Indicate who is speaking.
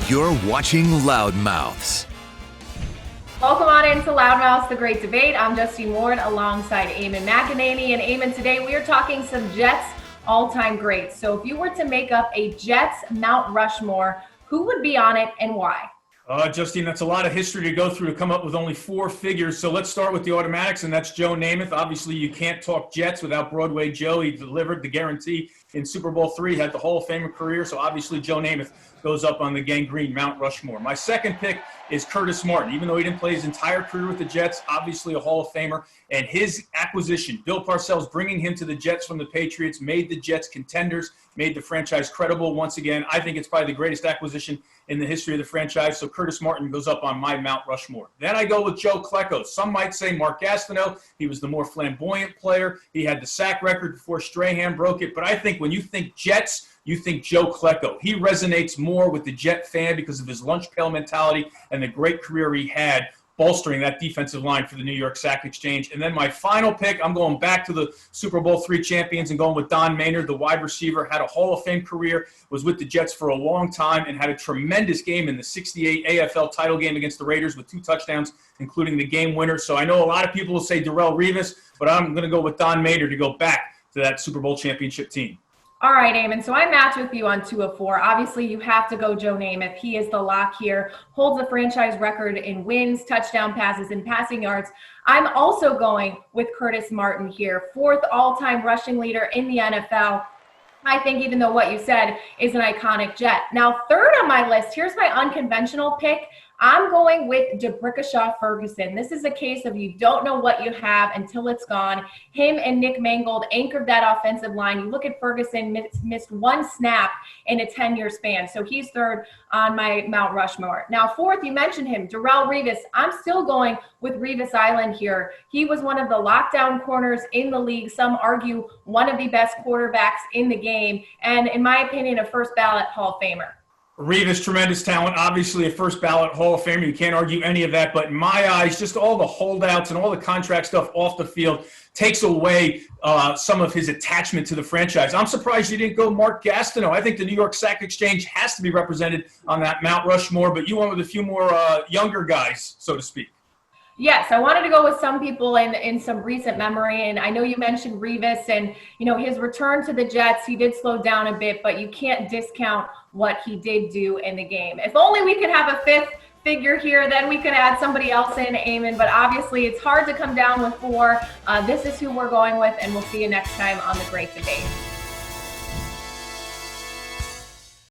Speaker 1: You're watching Loudmouths.
Speaker 2: Welcome on into Loudmouths, the great debate. I'm Justine Ward alongside Eamon McAnaney. And Eamon, today we are talking some Jets all-time greats. So if you were to make up a Jets Mount Rushmore, who would be on it and why?
Speaker 3: Justine, that's a lot of history to go through to come up with only four figures. So let's start with the automatics, and that's Joe Namath. Obviously, you can't talk Jets without Broadway Joe. He delivered the guarantee in Super Bowl III, had the Hall of Famer career. So obviously, Joe Namath goes up on the gangrene Mount Rushmore. My second pick is Curtis Martin. Even though he didn't play his entire career with the Jets, obviously a Hall of Famer. And his acquisition, Bill Parcells bringing him to the Jets from the Patriots, made the Jets contenders, made the franchise credible once again. I think it's probably the greatest acquisition in the history of the franchise. So Curtis Martin goes up on my Mount Rushmore. Then I go with Joe Klecko. Some might say Mark Gastineau. He was the more flamboyant player. He had the sack record before Strahan broke it. But I think when you think Jets, you think Joe Klecko. He resonates more with the Jet fan because of his lunch pail mentality and the great career he had, bolstering that defensive line for the New York Sack Exchange. And then my final pick, I'm going back to the Super Bowl III champions and going with Don Maynard, the wide receiver, had a Hall of Fame career, was with the Jets for a long time, and had a tremendous game in the 68 AFL title game against the Raiders with 2 touchdowns, including the game winner. So I know a lot of people will say Darrelle Revis, but I'm going to go with Don Maynard to go back to that Super Bowl championship team.
Speaker 2: All right, Eamon, so I match with you on 2 of 4. Obviously, you have to go Joe Namath. He is the lock here, holds the franchise record in wins, touchdown passes, and passing yards. I'm also going with Curtis Martin here, 4th all-time rushing leader in the NFL. I think even though what you said is an iconic Jet. Now, 3rd on my list, here's my unconventional pick. I'm going with DeBrickashaw Ferguson. This is a case of you don't know what you have until it's gone. Him and Nick Mangold anchored that offensive line. You look at Ferguson, missed 1 snap in a 10-year span. So he's 3rd on my Mount Rushmore. Now, 4th, you mentioned him, Darrelle Revis. I'm still going with Revis Island here. He was one of the lockdown corners in the league. Some argue one of the best quarterbacks in the game. And in my opinion, a first ballot Hall of Famer.
Speaker 3: Revis, tremendous talent, obviously a first ballot Hall of Famer. You can't argue any of that. But in my eyes, just all the holdouts and all the contract stuff off the field takes away some of his attachment to the franchise. I'm surprised you didn't go Mark Gastineau. I think the New York Sack Exchange has to be represented on that Mount Rushmore, but you went with a few more younger guys, so to speak.
Speaker 2: Yes, I wanted to go with some people in some recent memory, and I know you mentioned Revis and, his return to the Jets. He did slow down a bit, but you can't discount what he did do in the game. If only we could have a 5th figure here, then we could add somebody else in, Eamon, but obviously it's hard to come down with 4. This is who we're going with, and we'll see you next time on The Great Debate.